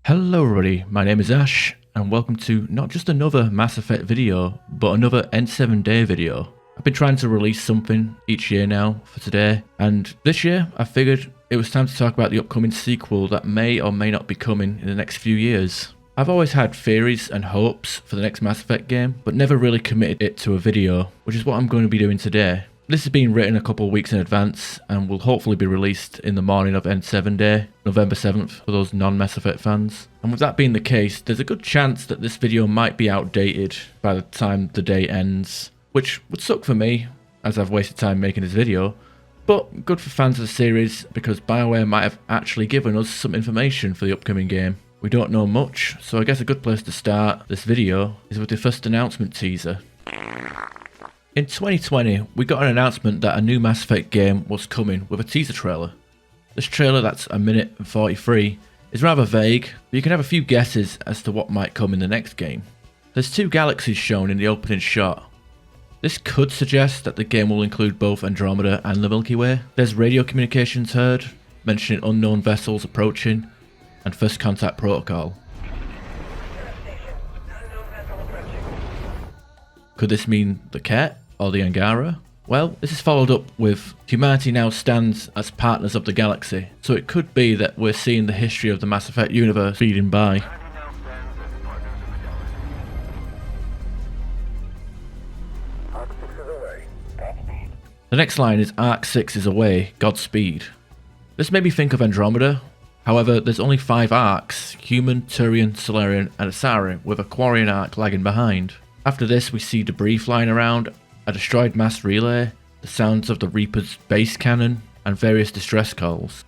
Hello everybody, my name is Ash, and welcome to not just another Mass Effect video, but another N7 Day video. I've been trying to release something each year now for today, and this year I figured it was time to talk about the upcoming sequel that may or may not be coming in the next few years. I've always had theories and hopes for the next Mass Effect game, but never really committed it to a video, which is what I'm going to be doing today. This has been written a couple of weeks in advance and will hopefully be released in the morning of N7 Day, November 7th for those non-Mass Effect fans. And with that being the case, there's a good chance that this video might be outdated by the time the day ends, which would suck for me, as I've wasted time making this video, but good for fans of the series because BioWare might have actually given us some information for the upcoming game. We don't know much, so I guess a good place to start this video is with the first announcement teaser. In 2020, we got an announcement that a new Mass Effect game was coming with a teaser trailer. This trailer, that's a minute and 43, is rather vague, but you can have a few guesses as to what might come in the next game. There's two galaxies shown in the opening shot. This could suggest that the game will include both Andromeda and the Milky Way. There's radio communications heard, mentioning unknown vessels approaching, and first contact protocol. Could this mean the Ket or the Angara? Well, this is followed up with humanity now stands as partners of the galaxy, so it could be that we're seeing the history of the Mass Effect universe speeding by. The next line is Arc 6 is away, Godspeed. This made me think of Andromeda. However, there's only 5 arcs, human, Turian, Solarian and Asari, with a Quarian arc lagging behind. After this we see debris flying around, a destroyed mass relay, the sounds of the Reaper's base cannon, and various distress calls.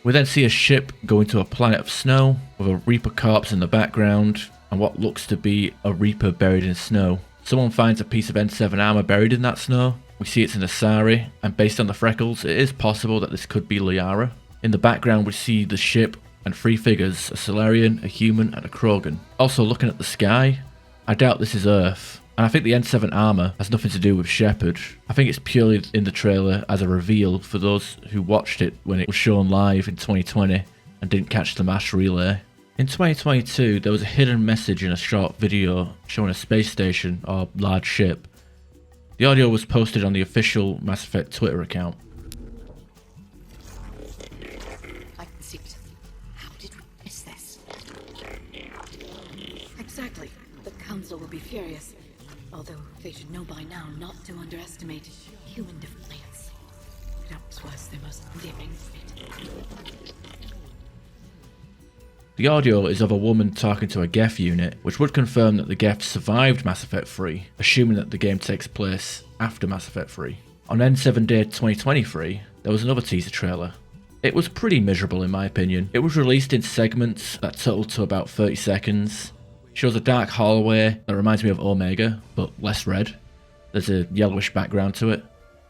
We then see a ship go into a planet of snow, with a Reaper corpse in the background, and what looks to be a Reaper buried in snow. Someone finds a piece of N7 armor buried in that snow. We see it's an Asari, and based on the freckles, it is possible that this could be Liara. In the background we see the ship and 3 figures, a Solarian, a human and a Krogan. Also looking at the sky, I doubt this is Earth, and I think the N7 armor has nothing to do with Shepard. I think it's purely in the trailer as a reveal for those who watched it when it was shown live in 2020 and didn't catch the mass relay. In 2022 there was a hidden message in a short video showing a space station or large ship. The audio was posted on the official Mass Effect Twitter account. I can see it. How did we miss this? Exactly. The Council will be furious. Although they should know by now not to underestimate human defiance. Perhaps worse, they must living it. The audio is of a woman talking to a Geth unit, which would confirm that the Geth survived Mass Effect 3, assuming that the game takes place after Mass Effect 3. On N7 Day 2023, there was another teaser trailer. It was pretty miserable in my opinion. It was released in segments that totaled to about 30 seconds. It shows a dark hallway that reminds me of Omega, but less red. There's a yellowish background to it.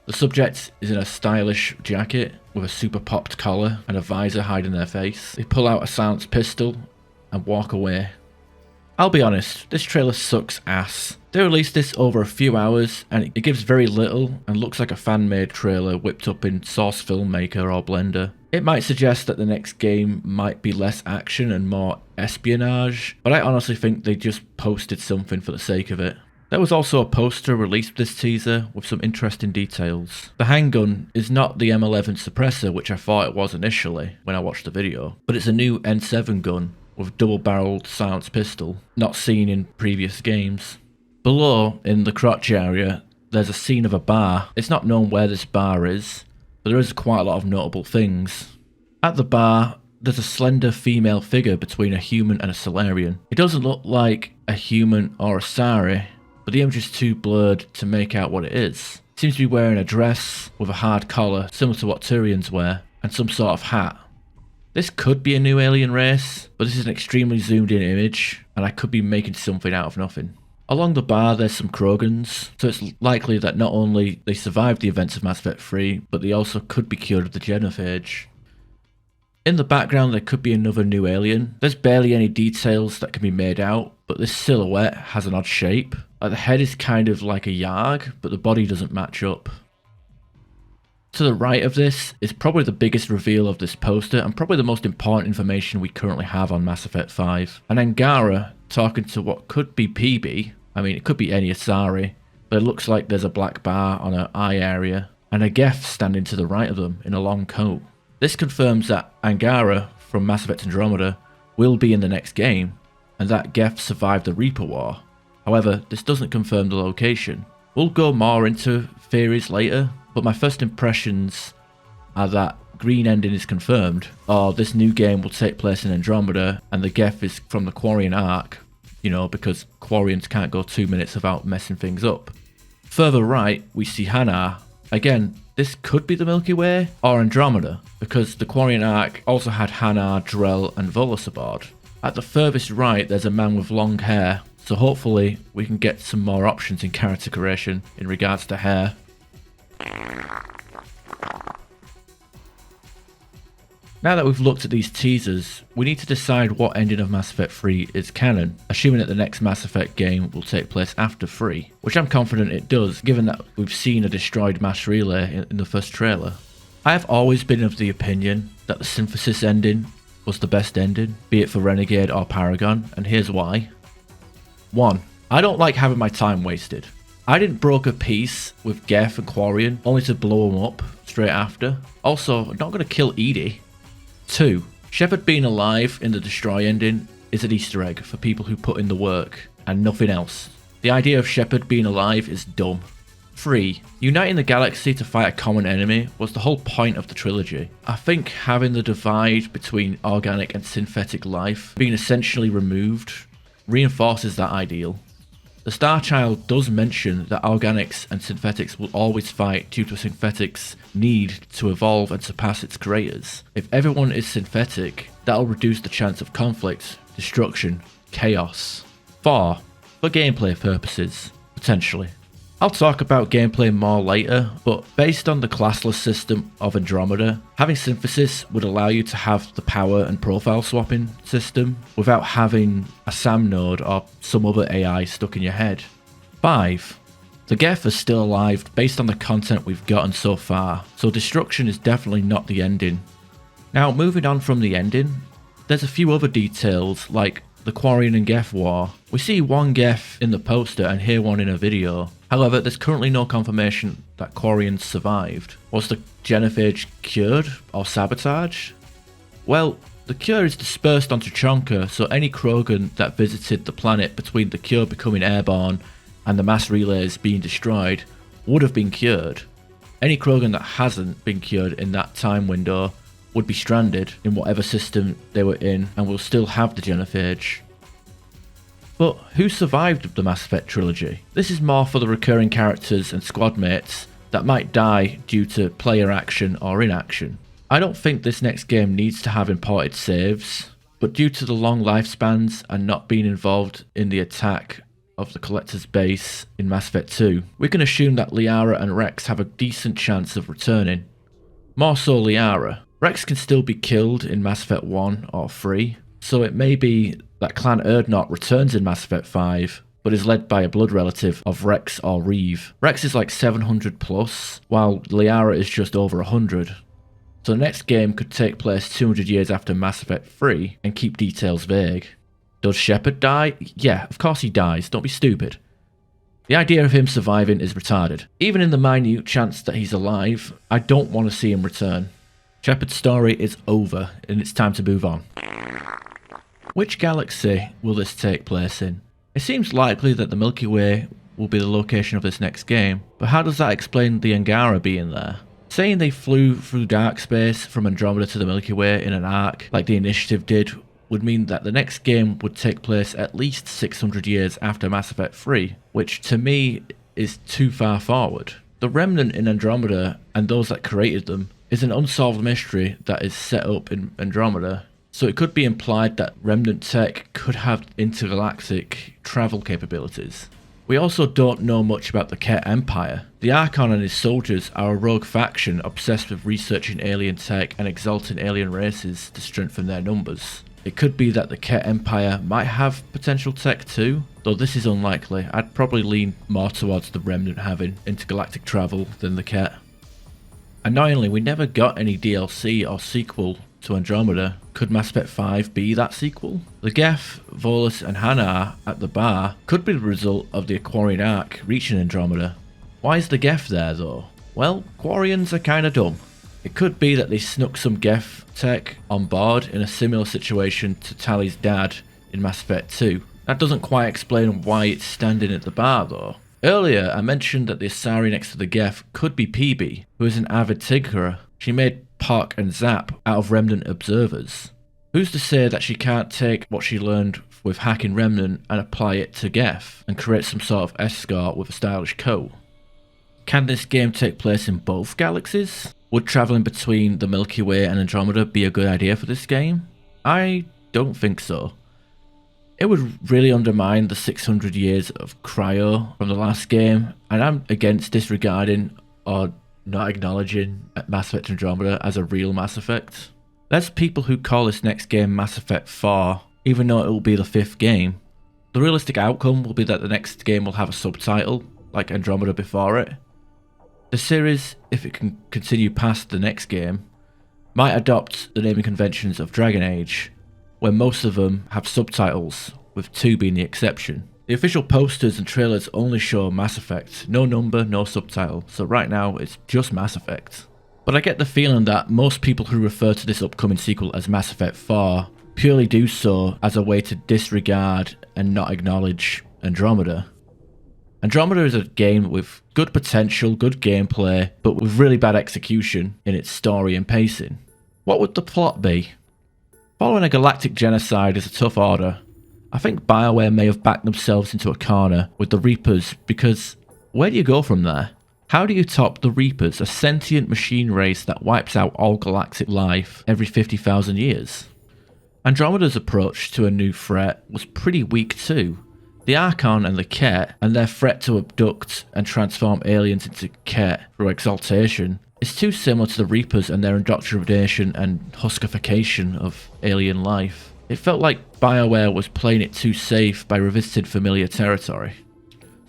The subject is in a stylish jacket with a super popped collar and a visor hiding their face. They pull out a silenced pistol and walk away. I'll be honest, this trailer sucks ass. They released this over a few hours and it gives very little and looks like a fan-made trailer whipped up in Source Filmmaker or Blender. It might suggest that the next game might be less action and more espionage, but I honestly think they just posted something for the sake of it. There was also a poster released with this teaser with some interesting details. The handgun is not the M11 suppressor which I thought it was initially when I watched the video, but it's a new N7 gun with double-barreled silenced pistol, not seen in previous games. Below, in the crotch area, there's a scene of a bar. It's not known where this bar is, but there is quite a lot of notable things. At the bar, there's a slender female figure between a human and a Solarian. It doesn't look like a human or a Asari, but the image is too blurred to make out what it is. It seems to be wearing a dress with a hard collar, similar to what Turians wear, and some sort of hat. This could be a new alien race, but this is an extremely zoomed in image, and I could be making something out of nothing. Along the bar there's some Krogans, so it's likely that not only they survived the events of Mass Effect 3, but they also could be cured of the genophage. In the background there could be another new alien. There's barely any details that can be made out, but this silhouette has an odd shape. Like the head is kind of like a Yarg, but the body doesn't match up. To the right of this is probably the biggest reveal of this poster and probably the most important information we currently have on Mass Effect 5. An Angara talking to what could be PB, I mean it could be any Asari, but it looks like there's a black bar on her eye area, and a Geth standing to the right of them in a long coat. This confirms that Angara from Mass Effect Andromeda will be in the next game, and that Geth survived the Reaper War. However, this doesn't confirm the location. We'll go more into theories later, but my first impressions are that green ending is confirmed, or this new game will take place in Andromeda and the Geth is from the Quarian arc, you know, because Quarians can't go 2 minutes without messing things up. Further right, we see Hanar. Again, this could be the Milky Way or Andromeda, because the Quarian arc also had Hanar, Drell and Volus aboard. At the furthest right, there's a man with long hair, so hopefully we can get some more options in character creation in regards to hair. Now that we've looked at these teasers, we need to decide what ending of Mass Effect 3 is canon, assuming that the next Mass Effect game will take place after 3, which I'm confident it does, given that we've seen a destroyed mass relay in the first trailer. I have always been of the opinion that the Synthesis ending was the best ending, be it for Renegade or Paragon, and here's why. 1. I don't like having my time wasted. I didn't broker peace with Geth and Quarian only to blow them up straight after. Also, I'm not going to kill Edie. 2. Shepard being alive in the Destroy ending is an Easter egg for people who put in the work, and nothing else. The idea of Shepard being alive is dumb. 3. Uniting the galaxy to fight a common enemy was the whole point of the trilogy. I think having the divide between organic and synthetic life being essentially removed reinforces that ideal. The Star Child does mention that organics and synthetics will always fight due to synthetics' need to evolve and surpass its creators. If everyone is synthetic, that'll reduce the chance of conflict, destruction, chaos. 4. For gameplay purposes, potentially. I'll talk about gameplay more later, but based on the classless system of Andromeda, having synthesis would allow you to have the power and profile swapping system without having a SAM node or some other AI stuck in your head. 5. The Geth is still alive based on the content we've gotten so far, so destruction is definitely not the ending. Now moving on from the ending, there's a few other details like the Quarian and Geth war. We see one Geth in the poster and hear one in a video. However, there's currently no confirmation that Quarians survived. Was the genophage cured or sabotaged? Well, the cure is dispersed onto Chonka, so any Krogan that visited the planet between the cure becoming airborne and the mass relays being destroyed would have been cured. Any Krogan that hasn't been cured in that time window would be stranded in whatever system they were in and will still have the genophage. But who survived the Mass Effect trilogy? This is more for the recurring characters and squad mates that might die due to player action or inaction. I don't think this next game needs to have imported saves, but due to the long lifespans and not being involved in the attack of the Collector's base in Mass Effect 2, we can assume that Liara and Rex have a decent chance of returning. More so Liara. Rex can still be killed in Mass Effect 1 or 3, so it may be that Clan Erdnot returns in Mass Effect 5, but is led by a blood relative of Rex or Reeve. Rex is like 700 plus, while Liara is just over 100. So the next game could take place 200 years after Mass Effect 3 and keep details vague. Does Shepard die? Yeah, of course he dies, don't be stupid. The idea of him surviving is retarded. Even in the minute chance that he's alive, I don't want to see him return. Shepard's story is over and it's time to move on. Which galaxy will this take place in? It seems likely that the Milky Way will be the location of this next game, but how does that explain the Angara being there? Saying they flew through dark space from Andromeda to the Milky Way in an arc, like the Initiative did, would mean that the next game would take place at least 600 years after Mass Effect 3, which to me is too far forward. The Remnant in Andromeda, and those that created them, is an unsolved mystery that is set up in Andromeda. So it could be implied that Remnant tech could have intergalactic travel capabilities. We also don't know much about the Ket Empire. The Archon and his soldiers are a rogue faction obsessed with researching alien tech and exalting alien races to strengthen their numbers. It could be that the Ket Empire might have potential tech too, though this is unlikely. I'd probably lean more towards the Remnant having intergalactic travel than the Ket. And annoyingly, we never got any DLC or sequel to Andromeda. Could Mass Effect 5 be that sequel? The Geth, Volus and Hanar at the bar could be the result of the Quarian arc reaching Andromeda. Why is the Geth there though? Well, Quarians are kinda dumb. It could be that they snuck some Geth tech on board in a similar situation to Tally's dad in Mass Effect 2. That doesn't quite explain why it's standing at the bar though. Earlier I mentioned that the Asari next to the Geth could be Peebee, who is an avid tinkerer. She made Park and Zap out of Remnant observers. Who's to say that she can't take what she learned with hacking Remnant and apply it to Geth and create some sort of escort with a stylish coat? Can this game take place in both galaxies? Would travelling between the Milky Way and Andromeda be a good idea for this game? I don't think so. It would really undermine the 600 years of cryo from the last game, and I'm against disregarding or not acknowledging Mass Effect Andromeda as a real Mass Effect. There's people who call this next game Mass Effect 4, even though it will be the 5th game. The realistic outcome will be that the next game will have a subtitle, like Andromeda before it. The series, if it can continue past the next game, might adopt the naming conventions of Dragon Age, where most of them have subtitles, with 2 being the exception. The official posters and trailers only show Mass Effect, no number, no subtitle, so right now it's just Mass Effect. But I get the feeling that most people who refer to this upcoming sequel as Mass Effect 4 purely do so as a way to disregard and not acknowledge Andromeda. Andromeda is a game with good potential, good gameplay, but with really bad execution in its story and pacing. What would the plot be? Following a galactic genocide is a tough order. I think BioWare may have backed themselves into a corner with the Reapers, because where do you go from there? How do you top the Reapers, a sentient machine race that wipes out all galactic life every 50,000 years? Andromeda's approach to a new threat was pretty weak too. The Archon and the Ket, and their threat to abduct and transform aliens into Ket through exaltation, is too similar to the Reapers and their indoctrination and huskification of alien life. It felt like BioWare was playing it too safe by revisiting familiar territory.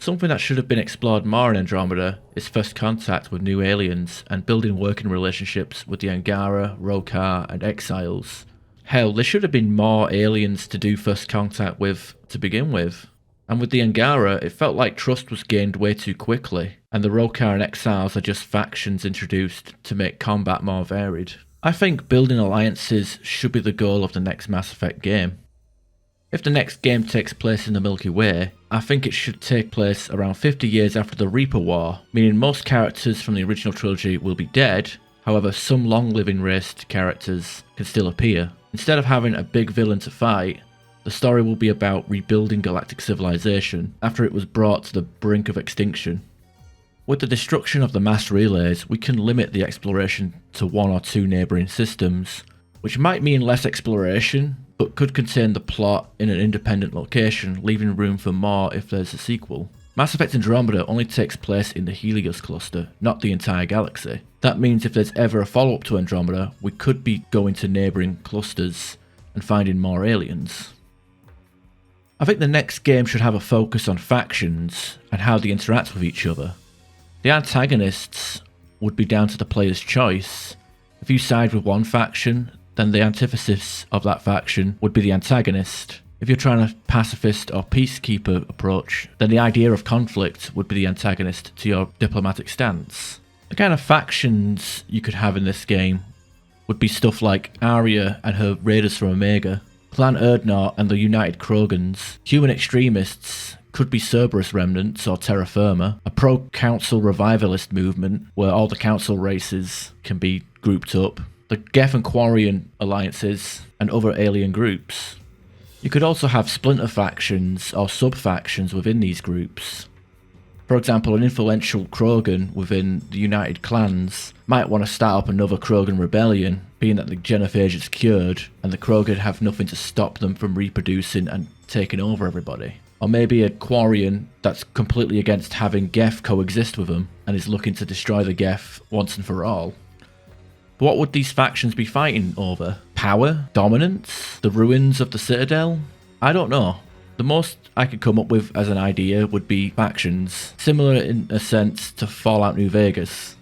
Something that should have been explored more in Andromeda is first contact with new aliens and building working relationships with the Angara, Rokar and Exiles. Hell, there should have been more aliens to do first contact with to begin with. And with the Angara, it felt like trust was gained way too quickly, and the Rokar and Exiles are just factions introduced to make combat more varied. I think building alliances should be the goal of the next Mass Effect game. If the next game takes place in the Milky Way, I think it should take place around 50 years after the Reaper War, meaning most characters from the original trilogy will be dead, however some long-living raced characters can still appear. Instead of having a big villain to fight, the story will be about rebuilding galactic civilization after it was brought to the brink of extinction. With the destruction of the mass relays, we can limit the exploration to 1 or 2 neighbouring systems, which might mean less exploration, but could contain the plot in an independent location, leaving room for more if there's a sequel. Mass Effect Andromeda only takes place in the Helios cluster, not the entire galaxy. That means if there's ever a follow-up to Andromeda, we could be going to neighbouring clusters and finding more aliens. I think the next game should have a focus on factions and how they interact with each other. The antagonists would be down to the player's choice. If you side with one faction, then the antithesis of that faction would be the antagonist. If you're trying a pacifist or peacekeeper approach, then the idea of conflict would be the antagonist to your diplomatic stance. The kind of factions you could have in this game would be stuff like Arya and her raiders from Omega, Clan Erdnor and the United Krogans, human extremists could be Cerberus remnants or terra firma, a pro-council revivalist movement where all the council races can be grouped up, the Geth and Quarian alliances, and other alien groups. You could also have splinter factions or sub-factions within these groups. For example, an influential Krogan within the United Clans might want to start up another Krogan rebellion, being that the genophage is cured and the Krogan have nothing to stop them from reproducing and taking over everybody. Or maybe a Quarian that's completely against having Geth coexist with them and is looking to destroy the Geth once and for all. But what would these factions be fighting over? Power? Dominance? The ruins of the Citadel? I don't know. The most I could come up with as an idea would be factions, similar in a sense to Fallout New Vegas.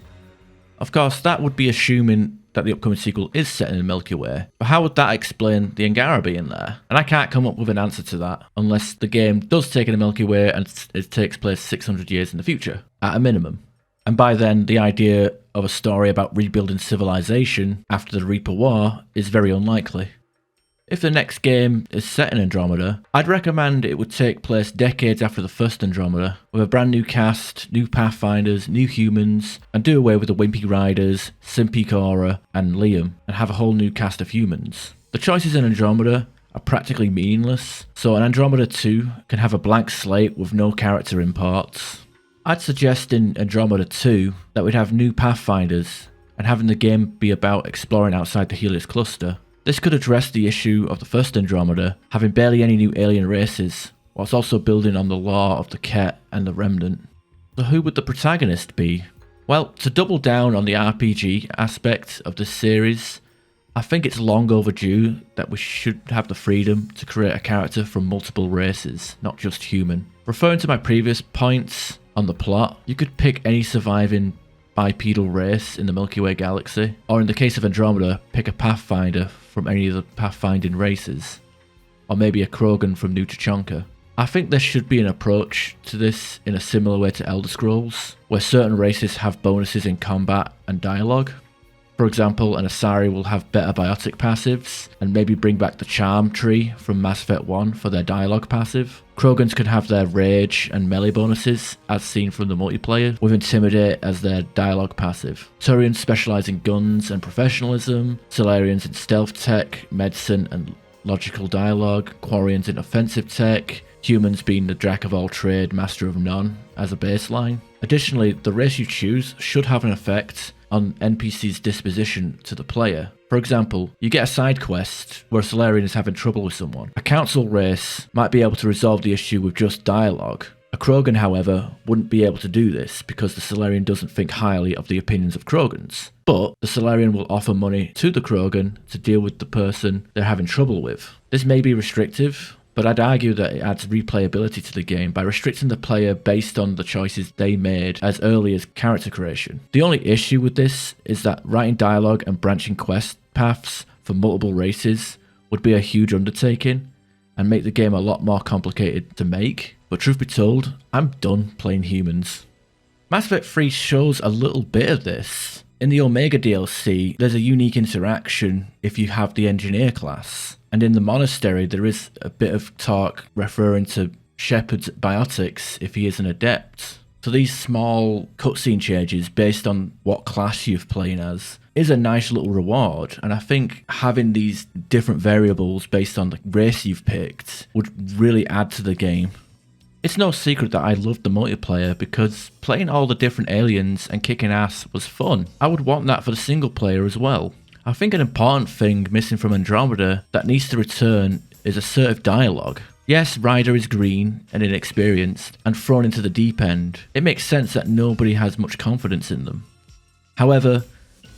Of course, that would be assuming that the upcoming sequel is set in the Milky Way, but how would that explain the Angara being there? And I can't come up with an answer to that, unless the game does take in the Milky Way and it takes place 600 years in the future, at a minimum. And by then, the idea of a story about rebuilding civilization after the Reaper War is very unlikely. If the next game is set in Andromeda, I'd recommend it would take place decades after the first Andromeda, with a brand new cast, new Pathfinders, new humans, and do away with the Wimpy Riders, Simpy Cora, and Liam, and have a whole new cast of humans. The choices in Andromeda are practically meaningless, so an Andromeda 2 can have a blank slate with no character imports. I'd suggest in Andromeda 2 that we'd have new Pathfinders, and having the game be about exploring outside the Helios cluster. This could address the issue of the first Andromeda having barely any new alien races, whilst also building on the lore of the Ket and the Remnant. So who would the protagonist be? Well, to double down on the RPG aspect of this series, I think it's long overdue that we should have the freedom to create a character from multiple races, not just human. Referring to my previous points on the plot, you could pick any surviving bipedal race in the Milky Way galaxy, or in the case of Andromeda, pick a Pathfinder from any of the pathfinding races, or maybe a Krogan from New Tuchanka. I think there should be an approach to this in a similar way to Elder Scrolls, where certain races have bonuses in combat and dialogue. For example, an Asari will have better biotic passives, and maybe bring back the Charm tree from Mass Effect 1 for their dialogue passive. Krogans could have their rage and melee bonuses, as seen from the multiplayer, with Intimidate as their dialogue passive. Turians specialise in guns and professionalism, Solarians in stealth tech, medicine and logical dialogue, Quarians in offensive tech, humans being the jack of all trade, master of none as a baseline. Additionally, the race you choose should have an effect on NPC's disposition to the player. For example, you get a side quest where a Solarian is having trouble with someone. A council race might be able to resolve the issue with just dialogue. A Krogan, however, wouldn't be able to do this because the Solarian doesn't think highly of the opinions of Krogans. But the Solarian will offer money to the Krogan to deal with the person they're having trouble with. This may be restrictive, but I'd argue that it adds replayability to the game by restricting the player based on the choices they made as early as character creation. The only issue with this is that writing dialogue and branching quest paths for multiple races would be a huge undertaking and make the game a lot more complicated to make. But truth be told, I'm done playing humans. Mass Effect 3 shows a little bit of this. In the Omega DLC, there's a unique interaction if you have the Engineer class. And in the Monastery, there is a bit of talk referring to Shepard's biotics if he is an adept. So these small cutscene changes based on what class you're playing as is a nice little reward. And I think having these different variables based on the race you've picked would really add to the game. It's no secret that I loved the multiplayer because playing all the different aliens and kicking ass was fun. I would want that for the single player as well. I think an important thing missing from Andromeda that needs to return is assertive dialogue. Yes, Ryder is green and inexperienced and thrown into the deep end. It makes sense that nobody has much confidence in them. However,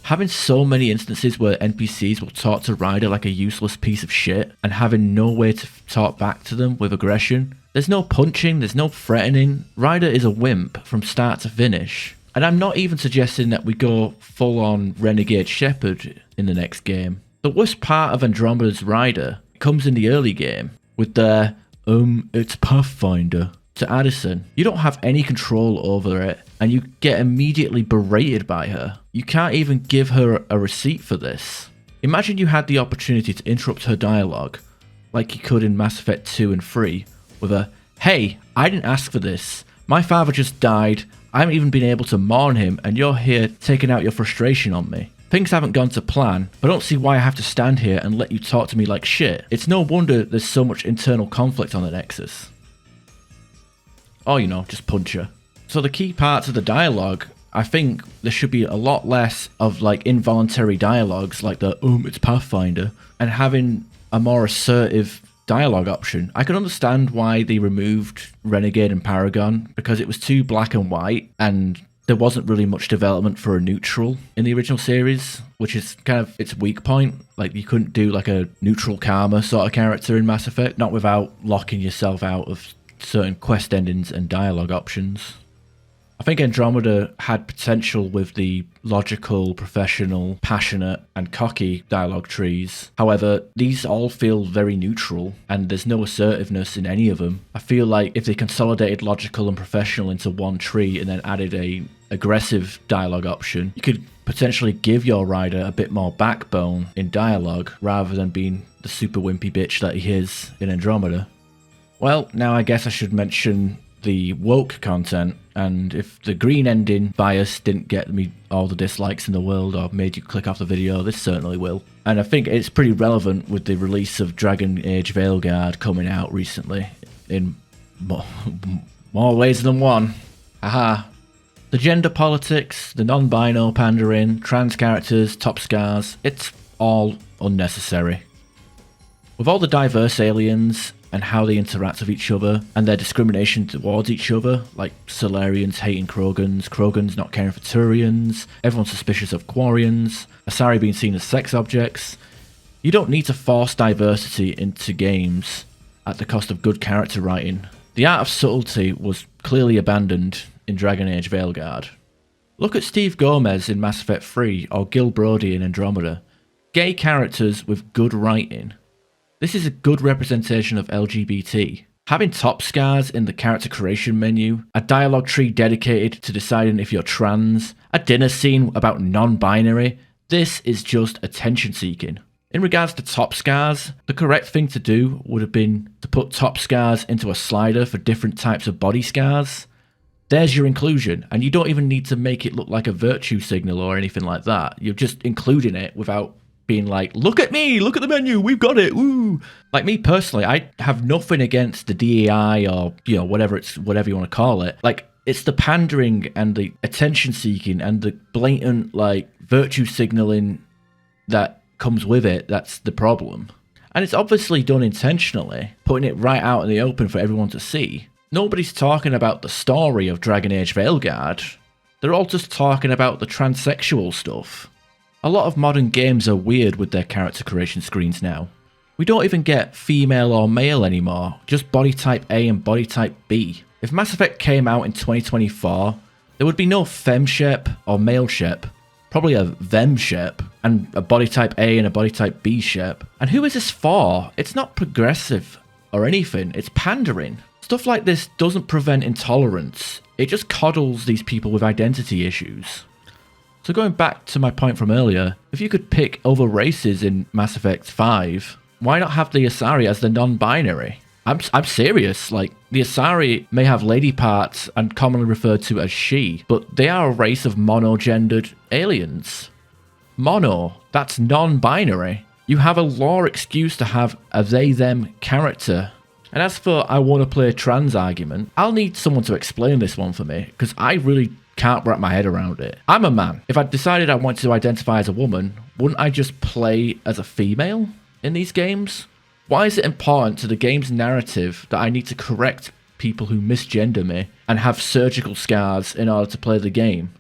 having so many instances where NPCs will talk to Ryder like a useless piece of shit and having no way to talk back to them with aggression, there's no punching, there's no threatening. Ryder is a wimp from start to finish. And I'm not even suggesting that we go full-on Renegade Shepard in the next game. The worst part of Andromeda's Ryder comes in the early game, with the, it's Pathfinder, to Addison. You don't have any control over it, and you get immediately berated by her. You can't even give her a receipt for this. Imagine you had the opportunity to interrupt her dialogue, like you could in Mass Effect 2 and 3, with a, hey, I didn't ask for this. My father just died. I haven't even been able to mourn him, and you're here taking out your frustration on me. Things haven't gone to plan, but I don't see why I have to stand here and let you talk to me like shit. It's no wonder there's so much internal conflict on the Nexus. Or, just punch her. So the key parts of the dialogue, I think there should be a lot less of involuntary dialogues like the, it's Pathfinder, and having a more assertive dialogue option. I can understand why they removed Renegade and Paragon, because it was too black and white and there wasn't really much development for a neutral in the original series, which is kind of its weak point. You couldn't do a neutral karma sort of character in Mass Effect, not without locking yourself out of certain quest endings and dialogue options. I think Andromeda had potential with the logical, professional, passionate, and cocky dialogue trees. However, these all feel very neutral, and there's no assertiveness in any of them. I feel like if they consolidated logical and professional into one tree and then added a aggressive dialogue option, you could potentially give your rider a bit more backbone in dialogue rather than being the super wimpy bitch that he is in Andromeda. Well, now I guess I should mention the woke content, and if the green ending bias didn't get me all the dislikes in the world or made you click off the video, this certainly will. And I think it's pretty relevant with the release of Dragon Age Veilguard coming out recently in more ways than one. Haha. The gender politics, the non-bino pandering, trans characters, top scars, it's all unnecessary. With all the diverse aliens and how they interact with each other, and their discrimination towards each other, like Solarians hating Krogans, Krogans not caring for Turians, everyone suspicious of Quarians, Asari being seen as sex objects, you don't need to force diversity into games at the cost of good character writing. The art of subtlety was clearly abandoned in Dragon Age Veilguard. Look at Steve Gomez in Mass Effect 3 or Gil Brody in Andromeda. Gay characters with good writing. This is a good representation of LGBT. Having top scars in the character creation menu, a dialogue tree dedicated to deciding if you're trans, a dinner scene about non-binary, this is just attention seeking. In regards to top scars, the correct thing to do would have been to put top scars into a slider for different types of body scars. There's your inclusion, and you don't even need to make it look like a virtue signal or anything like that. You're just including it without being like, look at me, look at the menu, we've got it, woo! Like me personally, I have nothing against the DEI or, whatever you want to call it. Like, it's the pandering and the attention seeking and the blatant, virtue signaling that comes with it that's the problem. And it's obviously done intentionally, putting it right out in the open for everyone to see. Nobody's talking about the story of Dragon Age Veilguard. They're all just talking about the transsexual stuff. A lot of modern games are weird with their character creation screens now. We don't even get female or male anymore, just body type A and body type B. If Mass Effect came out in 2024, there would be no femshep or maleshep, probably a themshep, and a body type A and a body type B shep. And who is this for? It's not progressive or anything, it's pandering. Stuff like this doesn't prevent intolerance, it just coddles these people with identity issues. So going back to my point from earlier, if you could pick other races in Mass Effect 5, why not have the Asari as the non-binary? I'm serious, the Asari may have lady parts and commonly referred to as she, but they are a race of mono-gendered aliens. Mono, that's non-binary. You have a lore excuse to have a they-them character. And as for I want to play a trans argument, I'll need someone to explain this one for me, because I really can't wrap my head around it. I'm a man. If I decided I wanted to identify as a woman, wouldn't I just play as a female in these games? Why is it important to the game's narrative that I need to correct people who misgender me and have surgical scars in order to play the game?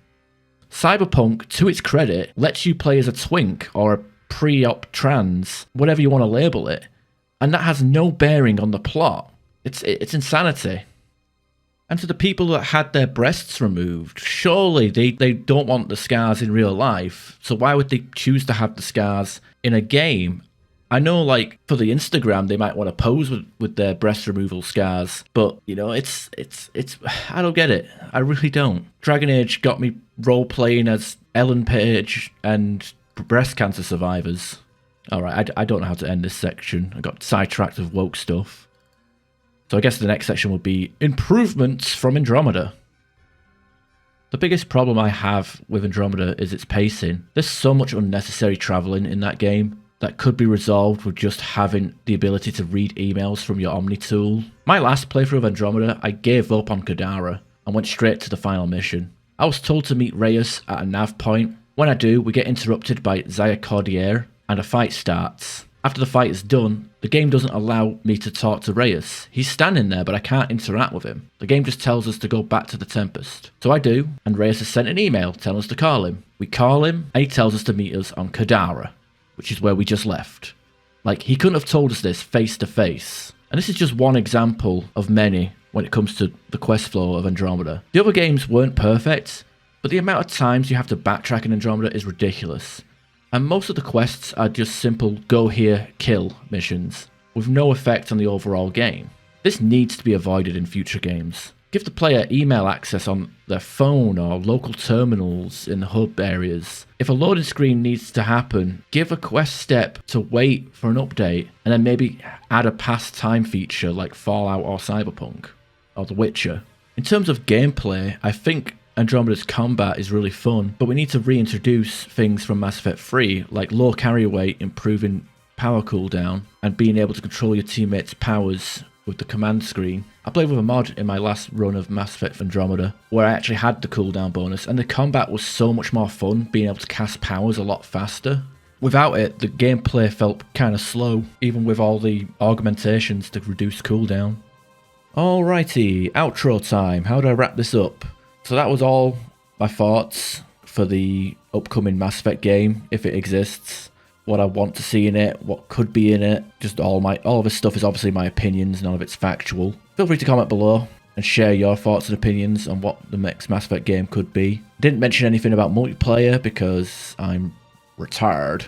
Cyberpunk, to its credit, lets you play as a twink or a pre-op trans, whatever you want to label it, and that has no bearing on the plot. It's insanity. And to the people that had their breasts removed, surely they don't want the scars in real life, so why would they choose to have the scars in a game? I know, for the Instagram, they might want to pose with their breast removal scars, but, it's I don't get it. I really don't. Dragon Age got me role-playing as Ellen Page and breast cancer survivors. Alright, I don't know how to end this section. I got sidetracked with woke stuff. So I guess the next section will be improvements from Andromeda. The biggest problem I have with Andromeda is its pacing. There's so much unnecessary travelling in that game that could be resolved with just having the ability to read emails from your Omni tool. My last playthrough of Andromeda, I gave up on Kadara and went straight to the final mission. I was told to meet Reyes at a nav point. When I do, we get interrupted by Zaya Cordier and a fight starts. After the fight is done, the game doesn't allow me to talk to Reyes. He's standing there, but I can't interact with him. The game just tells us to go back to the Tempest. So I do, and Reyes has sent an email telling us to call him. We call him, and he tells us to meet us on Kadara, which is where we just left. He couldn't have told us this face to face. And this is just one example of many when it comes to the quest flow of Andromeda. The other games weren't perfect, but the amount of times you have to backtrack in Andromeda is ridiculous. And most of the quests are just simple go here, kill missions, with no effect on the overall game. This needs to be avoided in future games. Give the player email access on their phone or local terminals in the hub areas. If a loading screen needs to happen, give a quest step to wait for an update, and then maybe add a past time feature like Fallout or Cyberpunk, or The Witcher. In terms of gameplay, I think Andromeda's combat is really fun, but we need to reintroduce things from Mass Effect 3, like low carry weight, improving power cooldown, and being able to control your teammates' powers with the command screen. I played with a mod in my last run of Mass Effect Andromeda, where I actually had the cooldown bonus, and the combat was so much more fun, being able to cast powers a lot faster. Without it, the gameplay felt kind of slow, even with all the augmentations to reduce cooldown. Alrighty, outro time. How do I wrap this up? So that was all my thoughts for the upcoming Mass Effect game, if it exists. What I want to see in it, what could be in it. Just all of this stuff is obviously my opinions, none of it's factual. Feel free to comment below and share your thoughts and opinions on what the next Mass Effect game could be. I didn't mention anything about multiplayer because I'm retired,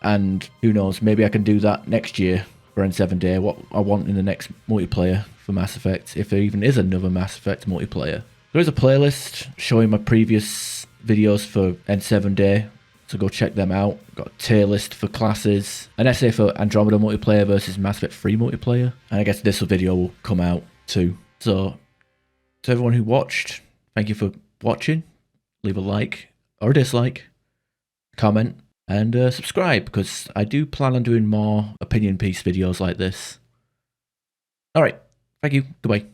and who knows, maybe I can do that next year for N7 Day, what I want in the next multiplayer for Mass Effect, if there even is another Mass Effect multiplayer. There is a playlist showing my previous videos for N7 Day, so go check them out. Got a tier list for classes, an essay for Andromeda multiplayer versus Mass Effect 3 multiplayer, and I guess this video will come out too. So, to everyone who watched, thank you for watching. Leave a like or a dislike, comment, and subscribe, because I do plan on doing more opinion piece videos like this. Alright, thank you, goodbye.